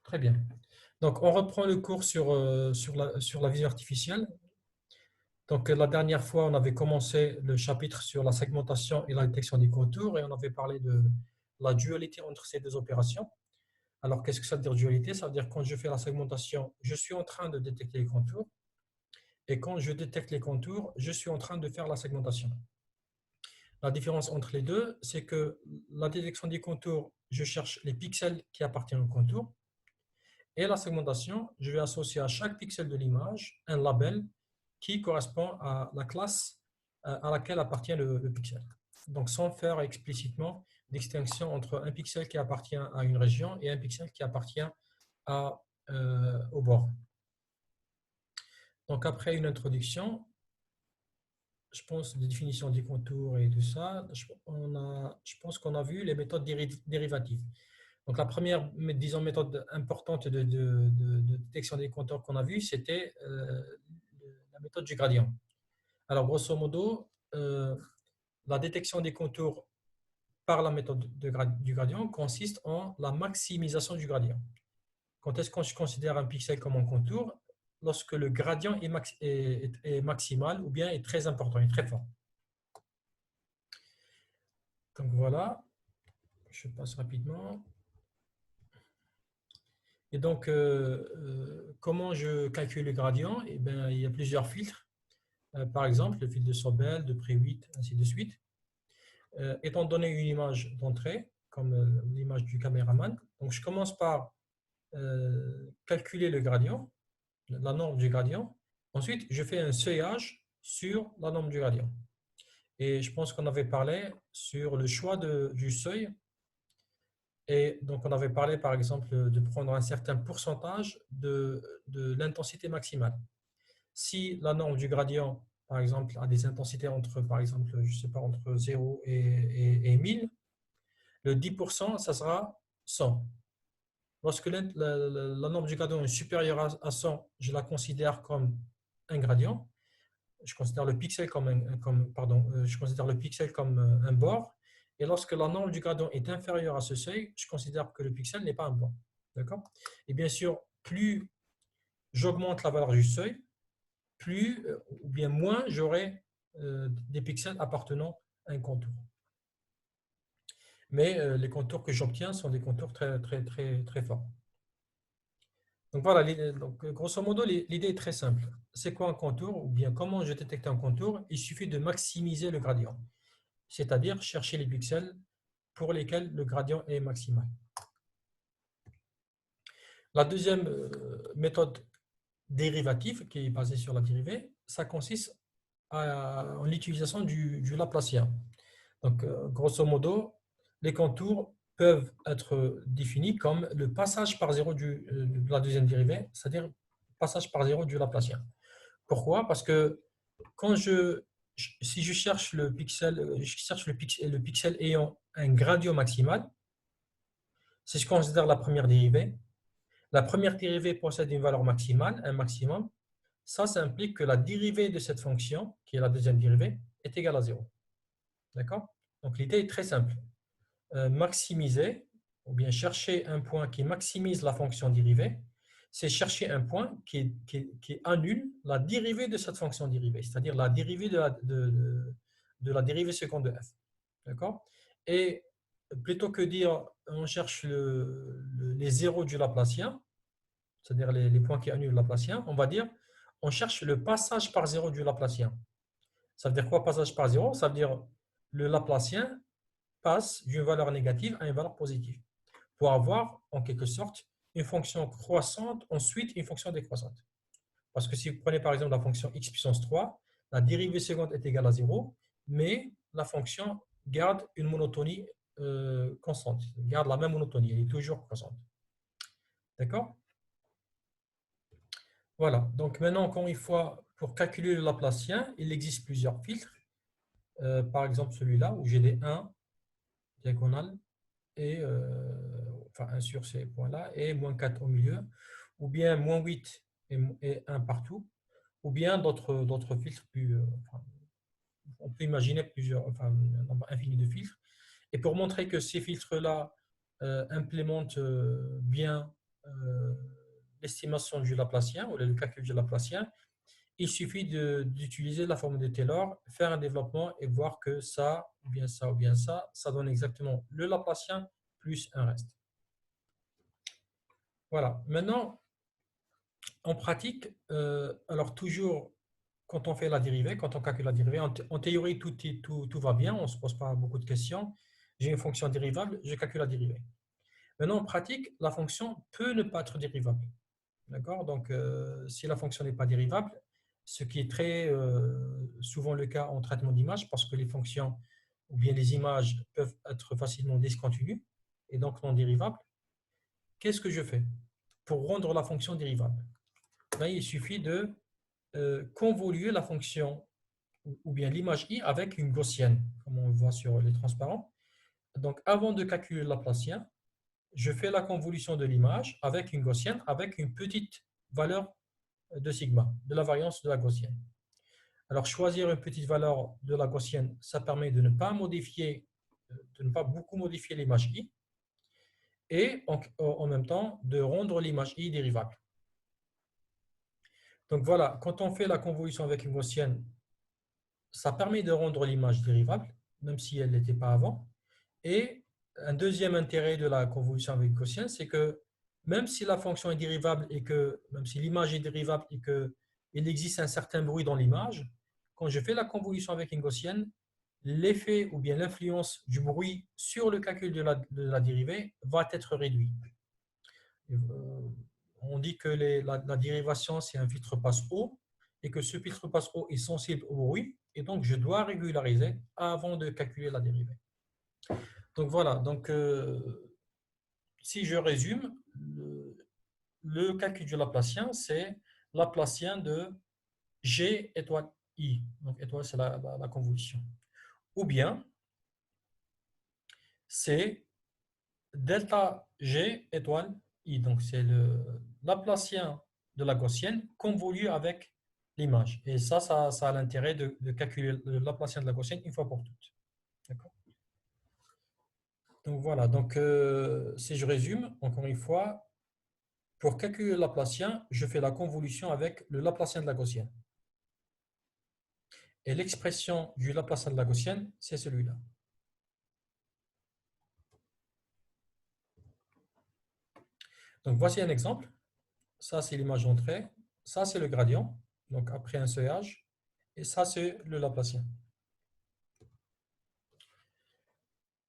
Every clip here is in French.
Très bien. Donc, on reprend le cours sur la vision artificielle. Donc, la dernière fois, on avait commencé le chapitre sur la segmentation et la détection des contours et on avait parlé de la dualité entre ces deux opérations. Alors, qu'est-ce que ça veut dire dualité? Ça veut dire quand je fais la segmentation, je suis en train de détecter les contours et quand je détecte les contours, je suis en train de faire la segmentation. La différence entre les deux, c'est que la détection des contours, je cherche les pixels qui appartiennent au contour. Et la segmentation, je vais associer à chaque pixel de l'image un label qui correspond à la classe à laquelle appartient le pixel. Donc, sans faire explicitement distinction entre un pixel qui appartient à une région et un pixel qui appartient au bord. Donc, après une introduction, je pense, des définitions des contours et tout ça, je pense qu'on a vu les méthodes dérivatives. Donc, la première, disons, méthode importante de détection des contours qu'on a vue, c'était la méthode du gradient. Alors, grosso modo, la détection des contours par la méthode du gradient consiste en la maximisation du gradient. Quand est-ce que je considère un pixel comme un contour? Lorsque le gradient est maximal ou bien est très important, est très fort. Donc voilà, je passe rapidement. Et donc, comment je calcule le gradient? Eh bien, il y a plusieurs filtres. Par exemple, le filtre de Sobel, de Prewitt, ainsi de suite. Étant donné une image d'entrée, comme l'image du caméraman, donc je commence par calculer le gradient, la norme du gradient. Ensuite, je fais un seuillage sur la norme du gradient. Et je pense qu'on avait parlé sur le choix du seuil. Et donc, on avait parlé, par exemple, de prendre un certain pourcentage de l'intensité maximale. Si la norme du gradient, par exemple, a des intensités entre, par exemple, je sais pas, entre 0 et 1000, le 10%, ça sera 100. Lorsque la norme du gradient est supérieure à 100, je la considère comme un gradient. Je considère le pixel je considère le pixel comme un bord. Et lorsque la norme du gradient est inférieure à ce seuil, je considère que le pixel n'est pas un bord. D'accord? Et bien sûr, plus j'augmente la valeur du seuil, plus ou bien moins j'aurai des pixels appartenant à un contour. Mais les contours que j'obtiens sont des contours très, très, très, très forts. Donc voilà, donc, grosso modo, l'idée est très simple. C'est quoi un contour? Ou bien comment je détecte un contour? Il suffit de maximiser le gradient, c'est-à-dire chercher les pixels pour lesquels le gradient est maximal. La deuxième méthode dérivative, qui est basée sur la dérivée, ça consiste en l'utilisation du Laplacien. Donc, grosso modo, les contours peuvent être définis comme le passage par zéro de la deuxième dérivée, c'est-à-dire passage par zéro du Laplacien. Pourquoi? Parce que si je cherche le pixel, le pixel ayant un gradient maximal, si je considère la première dérivée, la première dérivée possède une valeur maximale, un maximum. Ça implique que la dérivée de cette fonction, qui est la deuxième dérivée, est égale à 0. D'accord? Donc l'idée est très simple. Maximiser, ou bien chercher un point qui maximise la fonction dérivée, c'est chercher un point qui annule la dérivée de cette fonction dérivée, c'est-à-dire la dérivée de la dérivée seconde de f. D'accord? Et plutôt que dire on cherche les zéros du Laplacien, c'est-à-dire les points qui annulent le Laplacien, on va dire on cherche le passage par zéro du Laplacien. Ça veut dire quoi, passage par zéro? Ça veut dire le Laplacien passe d'une valeur négative à une valeur positive pour avoir en quelque sorte une fonction croissante, ensuite une fonction décroissante. Parce que si vous prenez par exemple la fonction x puissance 3, la dérivée seconde est égale à 0, mais la fonction garde une monotonie constante, garde la même monotonie, elle est toujours croissante. D'accord? Voilà, donc maintenant, encore une fois, pour calculer le Laplacien, il existe plusieurs filtres. Par exemple, celui-là, où j'ai des 1 diagonales et enfin 1 sur ces points-là et moins 4 au milieu, ou bien moins 8 et 1 partout, ou bien d'autres filtres plus. Enfin, on peut imaginer plusieurs, enfin, un nombre infini de filtres. Et pour montrer que ces filtres-là implémente bien l'estimation du Laplacien ou le calcul du Laplacien, il suffit d'utiliser la formule de Taylor, faire un développement et voir que ça, ou bien ça, ou bien ça donne exactement le Laplacien plus un reste. Voilà. Maintenant, en pratique, alors toujours, quand on fait la dérivée, quand on calcule la dérivée, en théorie, tout va bien, on ne se pose pas beaucoup de questions. J'ai une fonction dérivable, je calcule la dérivée. Maintenant, en pratique, la fonction peut ne pas être dérivable. D'accord? Donc, si la fonction n'est pas dérivable, ce qui est très souvent le cas en traitement d'image, parce que les fonctions ou bien les images peuvent être facilement discontinues et donc non dérivables, qu'est-ce que je fais pour rendre la fonction dérivable? Là, il suffit de convoluer la fonction ou bien l'image i avec une gaussienne, comme on le voit sur les transparents. Donc, avant de calculer le Laplacien, je fais la convolution de l'image avec une gaussienne, avec une petite valeur de sigma, de la variance de la gaussienne. Alors, choisir une petite valeur de la gaussienne, ça permet de ne pas modifier, de ne pas beaucoup modifier l'image i, et en même temps de rendre l'image i dérivable. Donc voilà, quand on fait la convolution avec une gaussienne, ça permet de rendre l'image dérivable, même si elle n'était pas avant. Et un deuxième intérêt de la convolution avec gaussienne, c'est que même si la fonction est dérivable et que, même si l'image est dérivable et qu'il existe un certain bruit dans l'image, quand je fais la convolution avec une gaussienne, l'effet ou bien l'influence du bruit sur le calcul de la dérivée va être réduit. On dit que la dérivation, c'est un filtre passe-haut et que ce filtre passe-haut est sensible au bruit et donc je dois régulariser avant de calculer la dérivée. Donc voilà, donc si je résume, le calcul du Laplacien, c'est Laplacien de G étoile I. Donc étoile, c'est la convolution. Ou bien, c'est delta G étoile I. Donc c'est le Laplacien de la gaussienne convolu avec l'image. Et ça a l'intérêt de calculer le Laplacien de la gaussienne une fois pour toutes. D'accord? Donc voilà, donc si je résume, encore une fois, pour calculer le Laplacien, je fais la convolution avec le Laplacien de la gaussienne. Et l'expression du Laplacien de la gaussienne, c'est celui-là. Donc voici un exemple. Ça, c'est l'image d'entrée. Ça, c'est le gradient, donc après un seuillage. Et ça, c'est le Laplacien.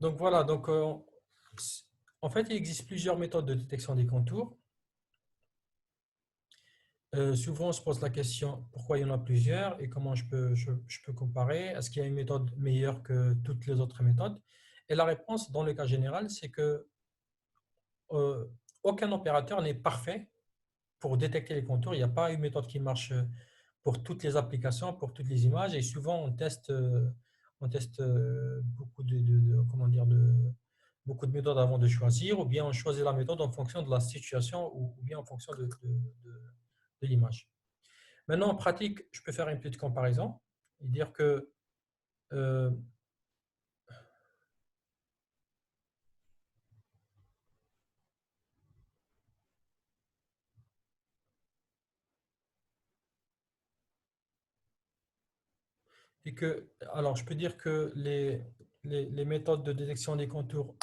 Donc voilà, donc, en fait, il existe plusieurs méthodes de détection des contours. Souvent, on se pose la question pourquoi il y en a plusieurs et comment je peux comparer. Est-ce qu'il y a une méthode meilleure que toutes les autres méthodes? Et la réponse, dans le cas général, c'est que aucun opérateur n'est parfait pour détecter les contours. Il n'y a pas une méthode qui marche pour toutes les applications, pour toutes les images. Et souvent, on teste beaucoup comment dire, beaucoup de méthodes avant de choisir, ou bien on choisit la méthode en fonction de la situation ou bien en fonction de l'image. Maintenant, en pratique, je peux faire une petite comparaison et dire que alors, je peux dire que les méthodes de détection des contours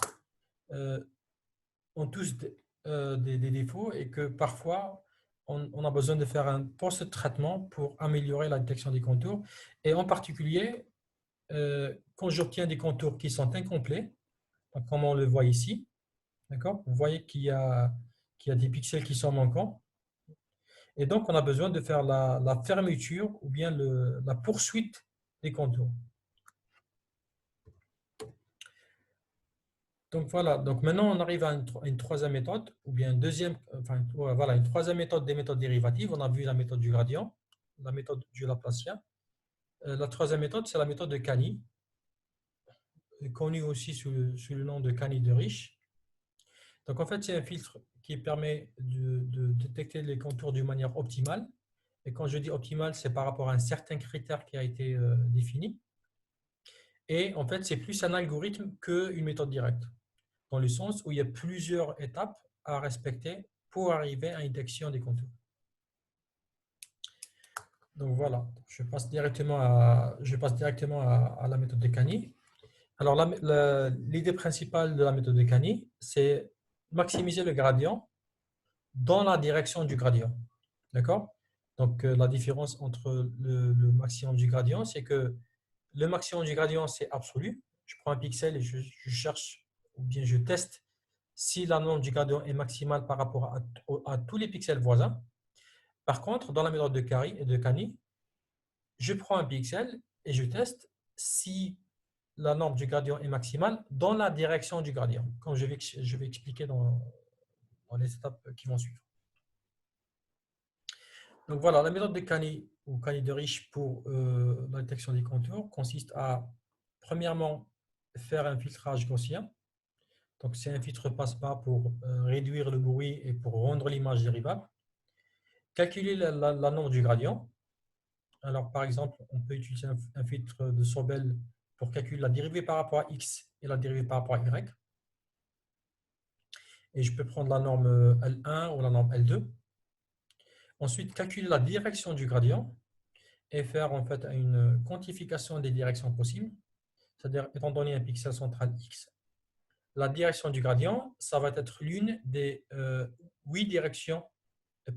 ont tous des défauts et que parfois, on a besoin de faire un post-traitement pour améliorer la détection des contours. Et en particulier, quand j'obtiens des contours qui sont incomplets, comme on le voit ici, d'accord? Vous voyez qu'il y a des pixels qui sont manquants. Et donc, on a besoin de faire la fermeture ou bien la poursuite des contours. Donc voilà, donc maintenant on arrive à une troisième méthode, ou bien une deuxième, enfin voilà, une troisième méthode des méthodes dérivatives. On a vu la méthode du gradient, la méthode du Laplacien. La troisième méthode, c'est la méthode de Canny, connue aussi sous le nom de Canny de Risch. Donc en fait, c'est un filtre qui permet de détecter les contours d'une manière optimale. Et quand je dis optimale, c'est par rapport à un certain critère qui a été défini. Et en fait, c'est plus un algorithme qu'une méthode directe. dans le sens où il y a plusieurs étapes à respecter pour arriver à une détection des contours. Donc voilà, je passe directement à la méthode de Cani. Alors l'idée principale de la méthode de Cani, c'est maximiser le gradient dans la direction du gradient. D'accord? Donc la différence entre le maximum du gradient, c'est que le maximum du gradient, c'est absolu. Je prends un pixel et je cherche, ou bien je teste si la norme du gradient est maximale par rapport à tous les pixels voisins. Par contre, dans la méthode de Cani, je prends un pixel et je teste si la norme du gradient est maximale dans la direction du gradient, comme je vais expliquer dans les étapes qui vont suivre. Donc voilà, la méthode de Cani ou Cani de Riche pour la détection des contours consiste à, premièrement, faire un filtrage gaussien. Donc c'est un filtre passe-bas pour réduire le bruit et pour rendre l'image dérivable. Calculer la norme du gradient. Alors par exemple, on peut utiliser un filtre de Sobel pour calculer la dérivée par rapport à x et la dérivée par rapport à y. Et je peux prendre la norme L1 ou la norme L2. Ensuite, calculer la direction du gradient et faire en fait une quantification des directions possibles. C'est-à-dire, étant donné un pixel central X, la direction du gradient, ça va être l'une des 8 directions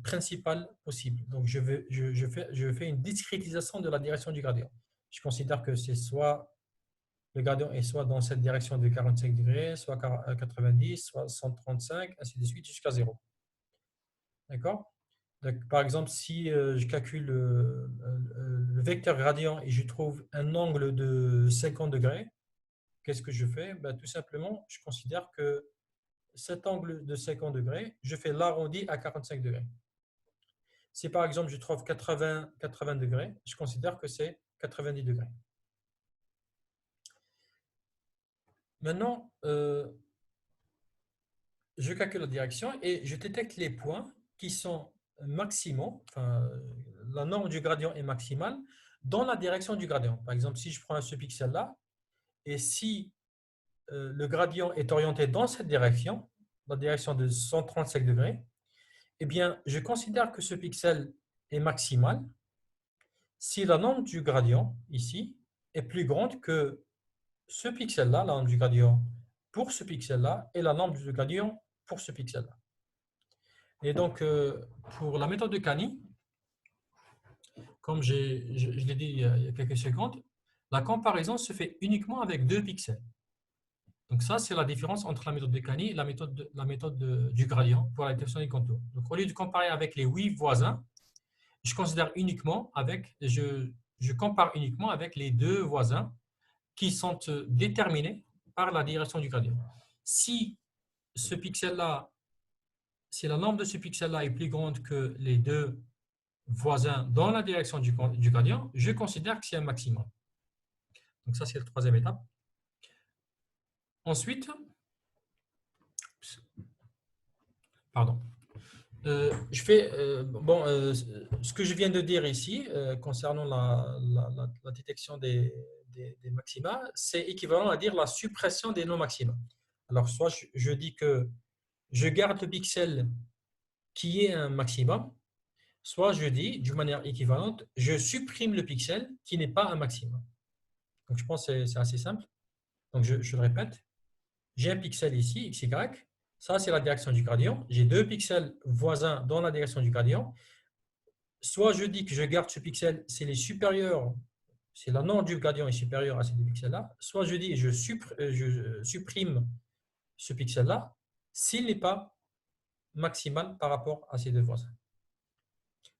principales possibles. Donc, je fais une discrétisation de la direction du gradient. Je considère que c'est soit le gradient est soit dans cette direction de 45 degrés, soit 90, soit 135, ainsi de suite, jusqu'à 0. D'accord? Par exemple, si je calcule le vecteur gradient et je trouve un angle de 50 degrés, qu'est-ce que je fais? Ben, tout simplement, je considère que cet angle de 50 degrés, je fais l'arrondi à 45 degrés. Si par exemple je trouve 80 degrés, je considère que c'est 90 degrés. Maintenant, je calcule la direction et je détecte les points qui sont maximaux, enfin, la norme du gradient est maximale dans la direction du gradient. Par exemple, si je prends ce pixel-là, et si le gradient est orienté dans cette direction, la direction de 135 degrés, eh bien, je considère que ce pixel est maximal si la norme du gradient, ici, est plus grande que ce pixel-là, la norme du gradient pour ce pixel-là, et la norme du gradient pour ce pixel-là. Et donc, pour la méthode de Cani, comme je l'ai dit il y a quelques secondes, la comparaison se fait uniquement avec 2 pixels. Donc ça, c'est la différence entre la méthode de Cani et la méthode du gradient pour la détection des contours. Donc au lieu de comparer avec les 8 voisins, je compare uniquement avec les 2 voisins qui sont déterminés par la direction du gradient. Si ce pixel-là, si la norme de ce pixel-là est plus grande que les 2 voisins dans la direction du gradient, je considère que c'est un maximum. Donc ça, c'est la troisième étape. Ensuite, pardon, ce que je viens de dire ici concernant la détection des maxima, c'est équivalent à dire la suppression des non-maxima. Alors, soit je dis que je garde le pixel qui est un maximum, soit je dis, d'une manière équivalente, je supprime le pixel qui n'est pas un maximum. Donc, je pense que c'est assez simple. Donc, je le répète. J'ai un pixel ici, x, y. Ça, c'est la direction du gradient. J'ai 2 pixels voisins dans la direction du gradient. Soit je dis que je garde ce pixel, c'est la norme du gradient est supérieure à ces 2 pixels-là. Soit je dis je supprime ce pixel-là s'il n'est pas maximal par rapport à ces 2 voisins.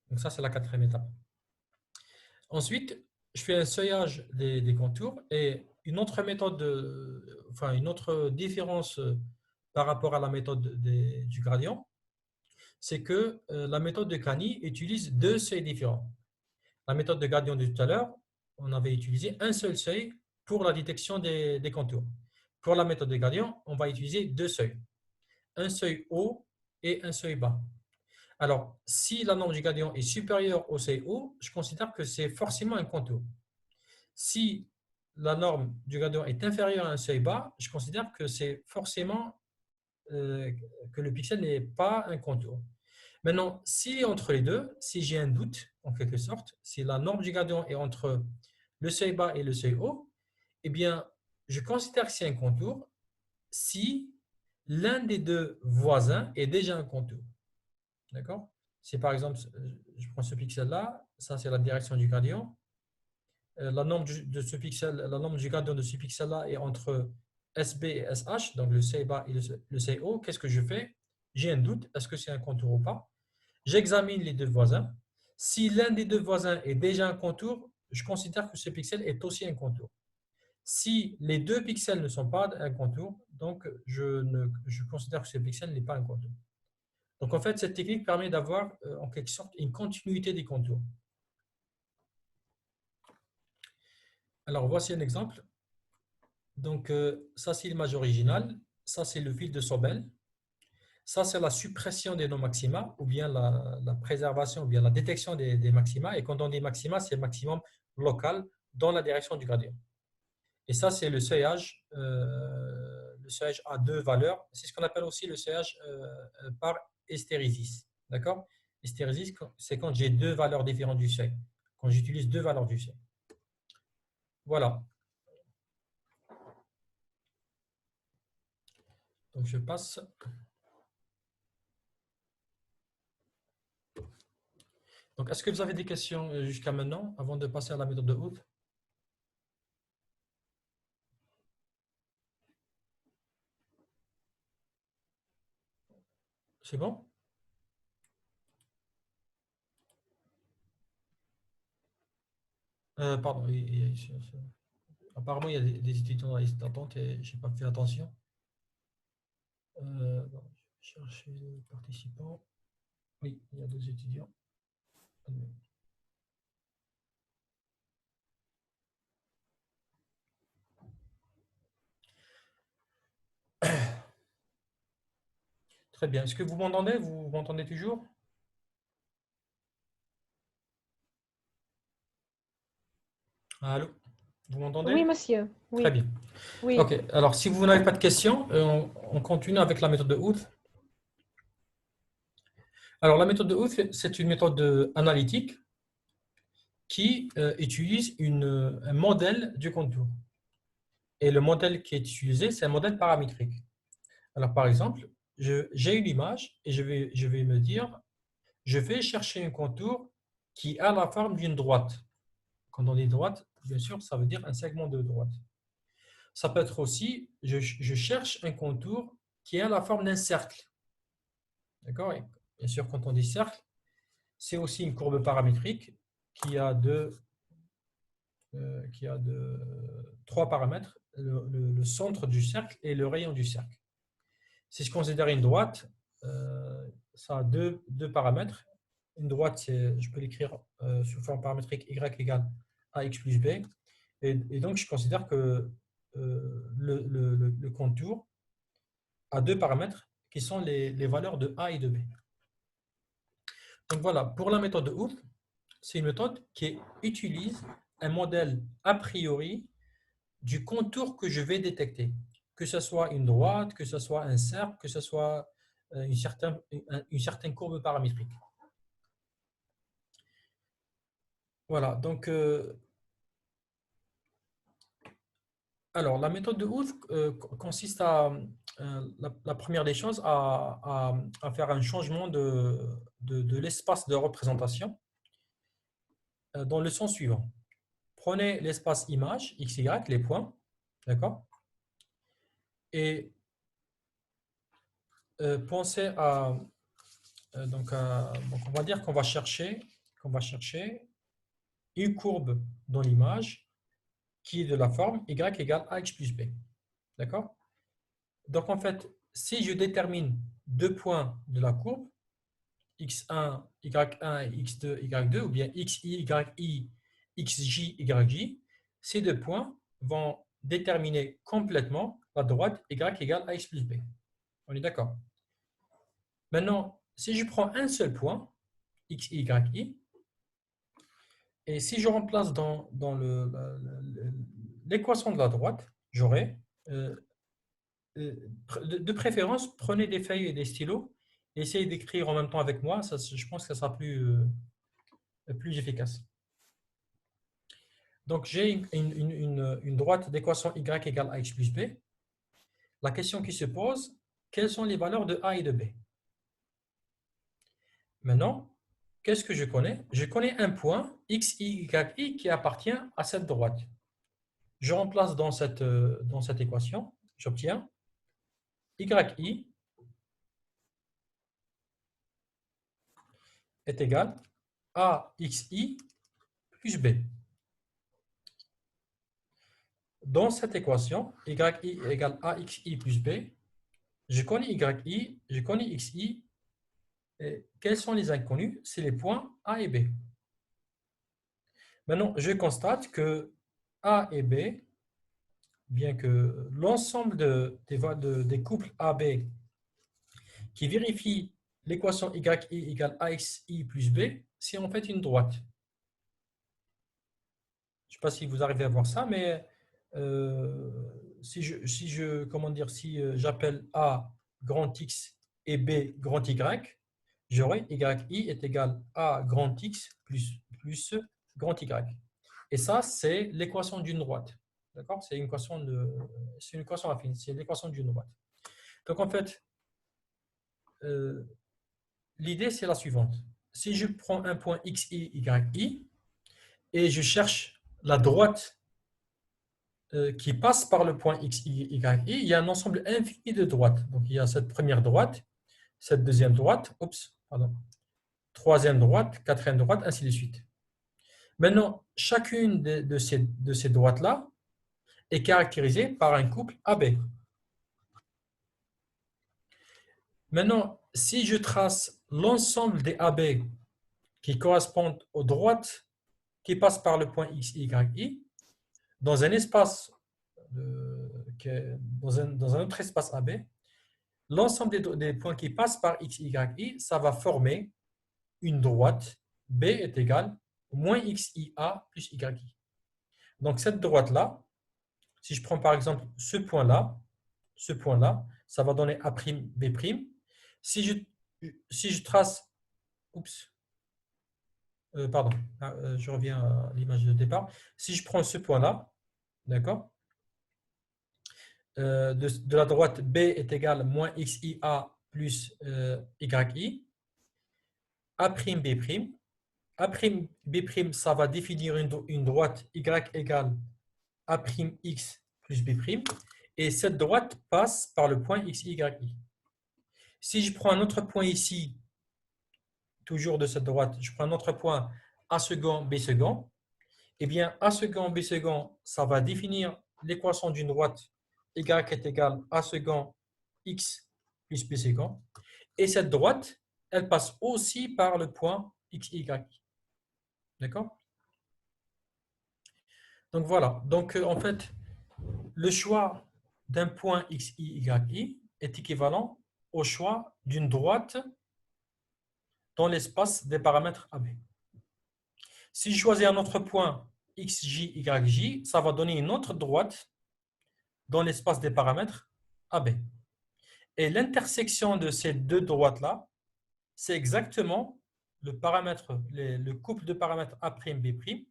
Donc ça, c'est la quatrième étape. Ensuite, je fais un seuillage des contours et une autre méthode, une autre différence par rapport à la méthode du gradient, c'est que la méthode de Cani utilise 2 seuils différents. La méthode de gradient de tout à l'heure, on avait utilisé un seul seuil pour la détection des contours. Pour la méthode de gradient, on va utiliser 2 seuils. Un seuil haut et un seuil bas. Alors, si la norme du gradient est supérieure au seuil haut, je considère que c'est forcément un contour. Si la norme du gradient est inférieure à un seuil bas, je considère que c'est forcément que le pixel n'est pas un contour. Maintenant, si entre les deux, si j'ai un doute, en quelque sorte, si la norme du gradient est entre le seuil bas et le seuil haut, eh bien, je considère que c'est un contour si l'un des deux voisins est déjà un contour. D'accord? Si par exemple, je prends ce pixel-là, ça c'est la direction du gradient. La norme de ce pixel, la norme du gradient de ce pixel-là est entre SB et SH, donc le seuil bas et le seuil haut. Qu'est-ce que je fais? J'ai un doute, est-ce que c'est un contour ou pas? J'examine les deux voisins. Si l'un des deux voisins est déjà un contour, je considère que ce pixel est aussi un contour. Si les deux pixels ne sont pas un contour, donc je considère que ce pixel n'est pas un contour. Donc en fait, cette technique permet d'avoir en quelque sorte une continuité des contours. Alors voici un exemple. Donc ça c'est l'image originale, ça c'est le fil de Sobel, ça c'est la suppression des non-maxima ou bien la préservation ou bien la détection des maxima. Et quand on dit maxima, c'est maximum local dans la direction du gradient. Et ça c'est le seuillage à deux valeurs. C'est ce qu'on appelle aussi le seuillage par hystérésis. D'accord? Hystérésis, c'est quand j'ai deux valeurs différentes du seuil, quand j'utilise deux valeurs du seuil. Voilà. Donc je passe. Donc est-ce que vous avez des questions jusqu'à maintenant avant de passer à la méthode de Hooth? C'est bon? Pardon, apparemment il y a des étudiants dans la liste d'attente et je n'ai pas fait attention. Bon, je vais chercher les participants. Oui, il y a deux étudiants. Très bien. Est-ce que vous m'entendez? Vous m'entendez toujours? Allô? Vous m'entendez? Oui, monsieur. Très Oui, bien. oui. OK. Alors, si vous n'avez pas de questions, on continue avec la méthode de Hooth. Alors, la méthode de Hooth, c'est une méthode analytique qui utilise un modèle du contour. Et le modèle qui est utilisé, c'est un modèle paramétrique. Alors, par exemple, j'ai une image et je vais me dire, je vais chercher un contour qui a la forme d'une droite. Quand on dit droite, bien sûr, ça veut dire un segment de droite. Ça peut être aussi, je cherche un contour qui a la forme d'un cercle. D'accord? Bien sûr, quand on dit cercle, c'est aussi une courbe paramétrique qui a trois paramètres, le centre du cercle et le rayon du cercle. Si je considère une droite, ça a deux paramètres. Une droite, je peux l'écrire sous forme paramétrique y égale ax plus b. Et donc, je considère que le contour a deux paramètres qui sont les valeurs de a et de b. Donc voilà, pour la méthode de Hooth, c'est une méthode qui utilise un modèle a priori du contour que je vais détecter. Que ce soit une droite, que ce soit un cercle, que ce soit une certaine courbe paramétrique. Voilà, donc alors la méthode de Hooth consiste à, la première des choses, à faire un changement de l'espace de représentation dans le sens suivant. Prenez l'espace image, x, y, les points, d'accord? Et pensez donc on va dire qu'on va chercher une courbe dans l'image qui est de la forme y égale ax plus b. D'accord? Donc en fait, si je détermine deux points de la courbe, x1, y1 et x2, y2, ou bien xi, yi, xj, yj, ces deux points vont déterminer complètement la droite y égale ax plus b. On est d'accord? Maintenant, si je prends un seul point, x, y, i, et si je remplace dans l'équation de la droite, j'aurai de préférence, prenez des feuilles et des stylos et essayez d'écrire en même temps avec moi. Ça, je pense que ça sera plus efficace. Donc, j'ai une droite d'équation y égale ax plus b. La question qui se pose, quelles sont les valeurs de a et de b? Maintenant, qu'est-ce que je connais? Je connais un point x, y, i qui appartient à cette droite. Je remplace dans cette équation, j'obtiens yi est égal à xi plus b. Dans cette équation, yi est égal à xi plus b, je connais yi, je connais xi. Et quels sont les inconnus? C'est les points A et B. Maintenant, je constate que A et B, bien que l'ensemble des couples AB qui vérifient l'équation yi égale axi plus b, c'est en fait une droite. Je ne sais pas si vous arrivez à voir ça, mais si j'appelle A grand X et B grand Y, j'aurai yi est égal à grand X plus grand Y. Et ça, c'est l'équation d'une droite. D'accord? C'est une équation affine, c'est l'équation d'une droite. Donc, en fait, l'idée, c'est la suivante. Si je prends un point xi, yi, et je cherche la droite qui passe par le point xi, yi, il y a un ensemble infini de droites. Donc, il y a cette première droite, cette deuxième droite, troisième droite, quatrième droite, ainsi de suite. Maintenant, chacune de ces droites-là est caractérisée par un couple AB. Maintenant, si je trace l'ensemble des AB qui correspondent aux droites qui passent par le point x, y, i, dans un espace, dans un autre espace AB, l'ensemble des points qui passent par x, y, i, ça va former une droite B est égale moins xia plus yi. Donc, cette droite-là, si je prends par exemple ce point-là, ça va donner A', B'. Si je trace, je reviens à l'image de départ. Si je prends ce point-là, d'accord, de la droite B est égal moins xia plus yi, A'B'. A'B', ça va définir une droite y égale A'X plus B'. Et cette droite passe par le point x, y, i. Si je prends un autre point ici, toujours de cette droite, je prends un autre point A second, B second, eh bien, A second, B second, ça va définir l'équation d'une droite y est égal A second, x plus B second. Et cette droite, elle passe aussi par le point x, y. D'accord? Donc, voilà. Donc, en fait, le choix d'un point x, y, i est équivalent au choix d'une droite dans l'espace des paramètres AB. Si je choisis un autre point xj, yj, ça va donner une autre droite dans l'espace des paramètres AB. Et l'intersection de ces deux droites-là, c'est exactement le couple de paramètres A'B'.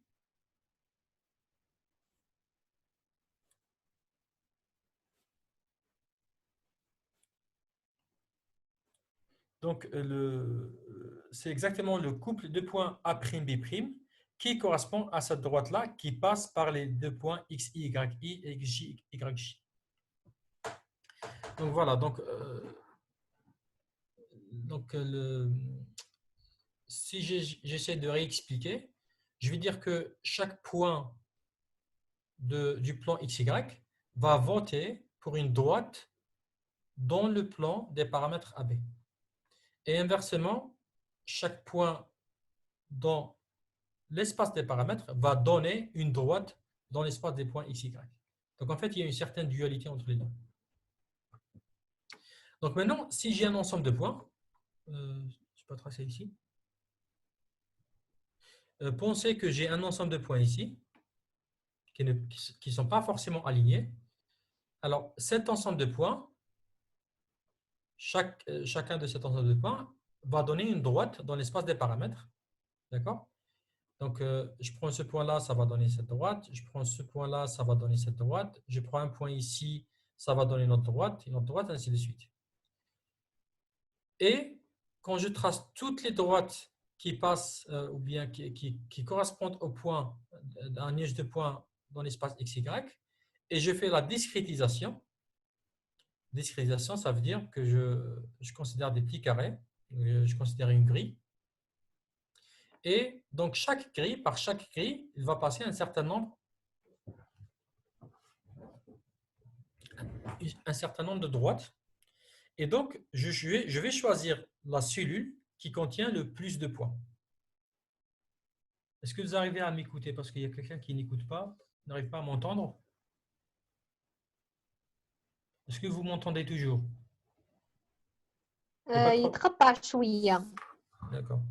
Donc, c'est exactement le couple de points A'B' qui correspond à cette droite-là qui passe par les deux points xi, yi et xj, yj. Donc, voilà. Si j'essaie de réexpliquer, je vais dire que chaque point du plan xy va voter pour une droite dans le plan des paramètres AB. Et inversement, chaque point dans l'espace des paramètres va donner une droite dans l'espace des points xy. Donc en fait, il y a une certaine dualité entre les deux. Donc maintenant, si j'ai un ensemble de points, je ne vais pas tracer ici, pensez que j'ai un ensemble de points ici qui ne sont pas forcément alignés. Alors cet ensemble de points, chacun de cet ensemble de points va donner une droite dans l'espace des paramètres. D'accord? Donc, je prends ce point-là, ça va donner cette droite. Je prends ce point-là, ça va donner cette droite. Je prends un point ici, ça va donner une autre droite, ainsi de suite. Et quand je trace toutes les droites qui passent ou bien qui correspondent au point, un niche de points dans l'espace XY, et je fais la discrétisation. Discrétisation, ça veut dire que je considère des petits carrés, je considère une grille. Et donc, par chaque grille, il va passer un certain nombre de droites. Et donc, je vais choisir la cellule qui contient le plus de points. Est-ce que vous arrivez à m'écouter? Parce qu'il y a quelqu'un qui n'écoute pas, n'arrive pas à m'entendre. Est-ce que vous m'entendez toujours? Il n'y a pas de problème. يتقطع شوية. D'accord.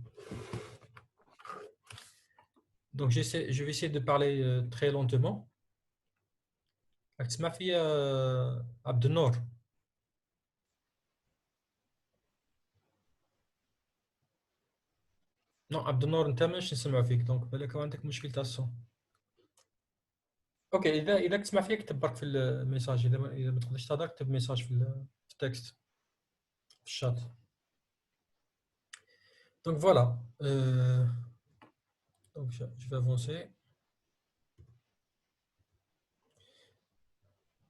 Donc, je vais essayer de parler très lentement. تسمع فيا عبد النور؟ نو عبد النور انت مش نسمع فيك دونك بالك عندك مشكل تاع الصوت. اوكي اذا تسمع فيك كتب برك في الميساج، اذا ما تقدرش تهضر كتب ميساج في التكست في الشات. Donc voilà. Donc je vais avancer.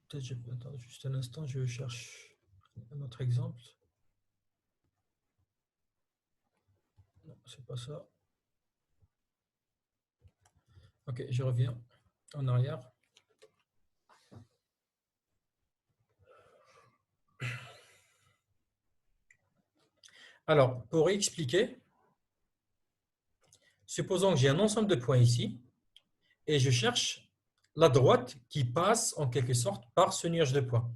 Attends juste un instant, je cherche un autre exemple. Non, c'est pas ça. Ok, je reviens en arrière. Alors, pour expliquer, supposons que j'ai un ensemble de points ici et je cherche la droite qui passe en quelque sorte par ce nuage de points.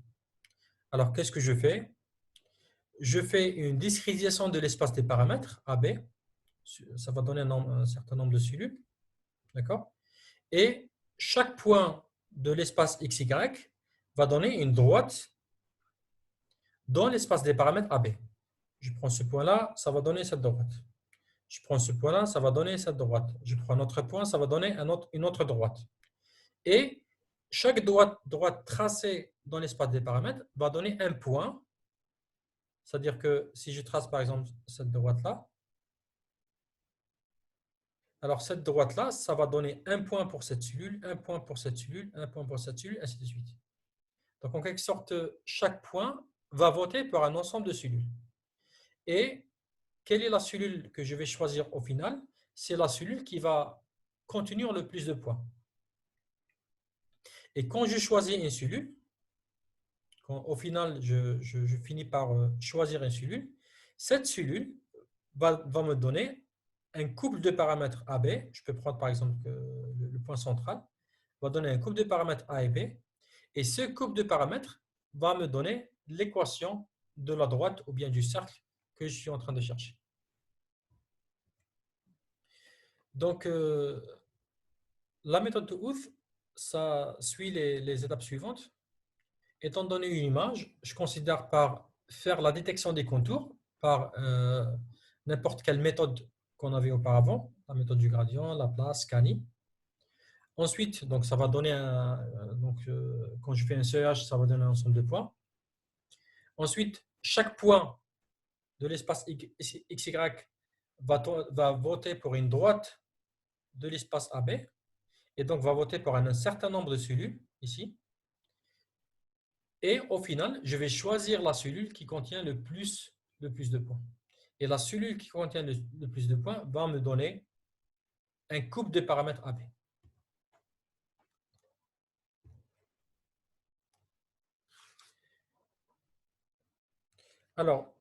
Alors, qu'est-ce que je fais? Je fais une discrétisation de l'espace des paramètres, AB. Ça va donner un certain nombre de cellules. D'accord? Et chaque point de l'espace XY va donner une droite dans l'espace des paramètres AB. Je prends ce point-là, ça va donner cette droite. Je prends ce point-là, ça va donner cette droite. Je prends un autre point, ça va donner une autre droite. Et chaque droite tracée dans l'espace des paramètres va donner un point. C'est-à-dire que si je trace par exemple cette droite-là, alors cette droite-là, ça va donner un point pour cette cellule, un point pour cette cellule, un point pour cette cellule, ainsi de suite. Donc en quelque sorte, chaque point va voter pour un ensemble de cellules. Et quelle est la cellule que je vais choisir au final? C'est la cellule qui va contenir le plus de points. Et quand je choisis une cellule, quand au final je finis par choisir une cellule, cette cellule va me donner un couple de paramètres AB. Je peux prendre par exemple le point central, va donner un couple de paramètres A et B. Et ce couple de paramètres va me donner l'équation de la droite ou bien du cercle que je suis en train de chercher. Donc, la méthode de Huth, ça suit les étapes suivantes. Étant donné une image, je considère par faire la détection des contours par n'importe quelle méthode qu'on avait auparavant, la méthode du gradient, Laplace, Cani. Ensuite, donc ça va donner quand je fais un seuillage, ça va donner un ensemble de points. Ensuite, chaque point de l'espace XY va voter pour une droite de l'espace AB et donc va voter pour un certain nombre de cellules ici. Et au final, je vais choisir la cellule qui contient le plus de points. Et la cellule qui contient le plus de points va me donner un couple de paramètres AB. Alors,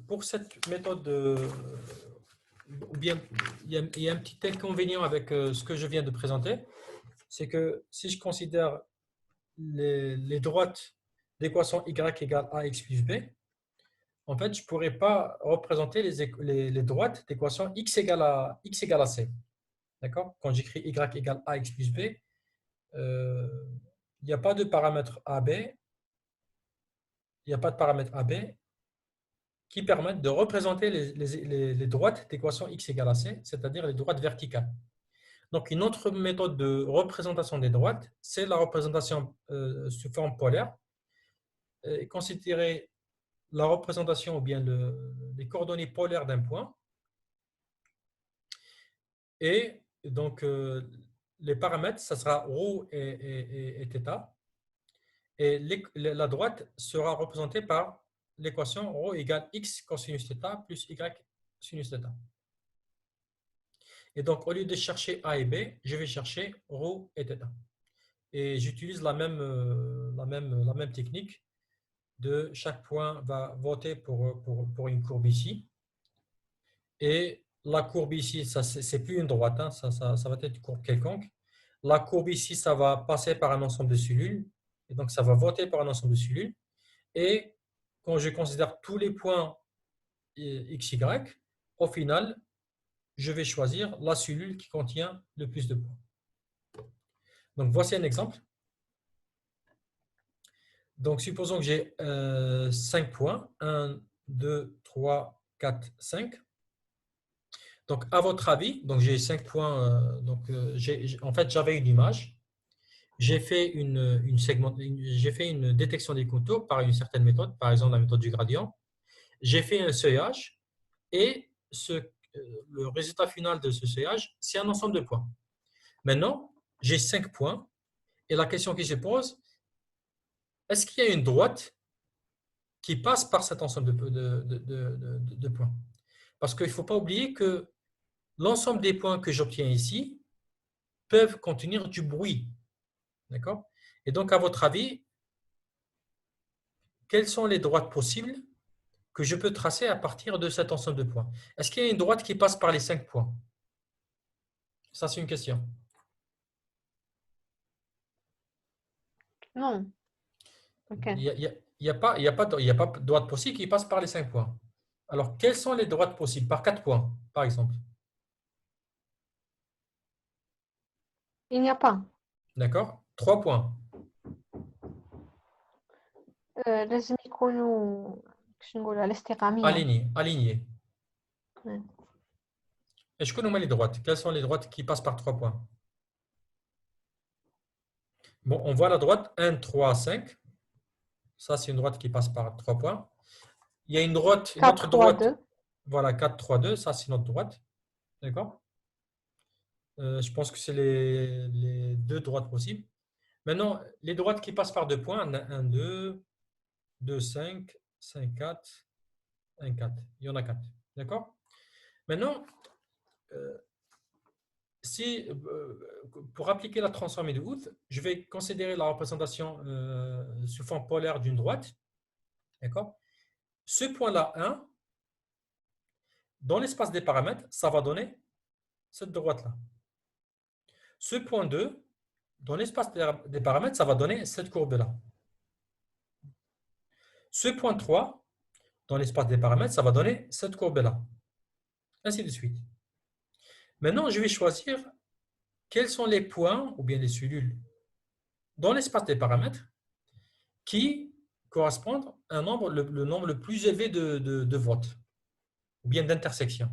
pour cette méthode, ou bien il y a un petit inconvénient avec ce que je viens de présenter, c'est que si je considère les droites d'équation y égale ax plus b, en fait, je ne pourrais pas représenter les droites d'équation x égale à c. D'accord? Quand j'écris y égale ax plus b, il n'y a pas de paramètre AB, il n'y a pas de paramètre AB, qui permettent de représenter les droites d'équation x égale à c, c'est-à-dire les droites verticales. Donc, une autre méthode de représentation des droites, c'est la représentation sous forme polaire. Considérer la représentation ou bien les coordonnées polaires d'un point. Et donc, les paramètres, ça sera ρ et θ. Et la droite sera représentée par l'équation ρ égale x cosinus θ plus y sinus θ. Et donc, au lieu de chercher A et B, je vais chercher ρ et θ. Et j'utilise la même technique de chaque point va voter pour une courbe ici. Et la courbe ici, ce n'est plus une droite, hein, ça va être une courbe quelconque. La courbe ici, ça va passer par un ensemble de cellules. Et donc, ça va voter par un ensemble de cellules. Et quand je considère tous les points XY, au final, je vais choisir la cellule qui contient le plus de points. Donc, voici un exemple. Donc, supposons que j'ai 5 points. 1, 2, 3, 4, 5. Donc, à votre avis, donc j'ai 5 points. En fait, j'avais une image. J'ai fait j'ai fait une détection des contours par une certaine méthode, par exemple la méthode du gradient. J'ai fait un seuillage et le résultat final de ce seuillage, c'est un ensemble de points. Maintenant, j'ai 5 points et la question qui se pose, est-ce qu'il y a une droite qui passe par cet ensemble de points? Parce qu'il ne faut pas oublier que l'ensemble des points que j'obtiens ici peuvent contenir du bruit. D'accord? Et donc, à votre avis, quelles sont les droites possibles que je peux tracer à partir de cet ensemble de points? Est-ce qu'il y a une droite qui passe par les 5 points? Ça, c'est une question. Non. Okay. Il n'y a pas de droite possible qui passe par les 5 points. Alors, quelles sont les droites possibles? Par 4 points, par exemple. Il n'y a pas. D'accord? 3 points. لازم يكونوا كيفاش نقولها الاستقامية. Alignés. Ouais. Et je connais les droites. Quelles sont les droites qui passent par 3 points? Bon, on voit la droite 1, 3, 5. Ça, c'est une droite qui passe par 3 points. Il y a une autre 4, 3, droite. 2. Voilà, 4, 3, 2. Ça, c'est notre droite. D'accord? Je pense que c'est les deux droites possibles. Maintenant, les droites qui passent par 2 points, 1, 2, 2, 5, 5, 4, 1, 4. Il y en a 4. D'accord? Maintenant, pour appliquer la transformée de Hooth, je vais considérer la représentation sous forme polaire d'une droite. D'accord? Ce point-là, 1, dans l'espace des paramètres, ça va donner cette droite-là. Ce point 2, dans l'espace des paramètres, ça va donner cette courbe-là. Ce point 3, dans l'espace des paramètres, ça va donner cette courbe-là. Ainsi de suite. Maintenant, je vais choisir quels sont les points ou bien les cellules dans l'espace des paramètres qui correspondent à le nombre le plus élevé de votes ou bien d'intersections.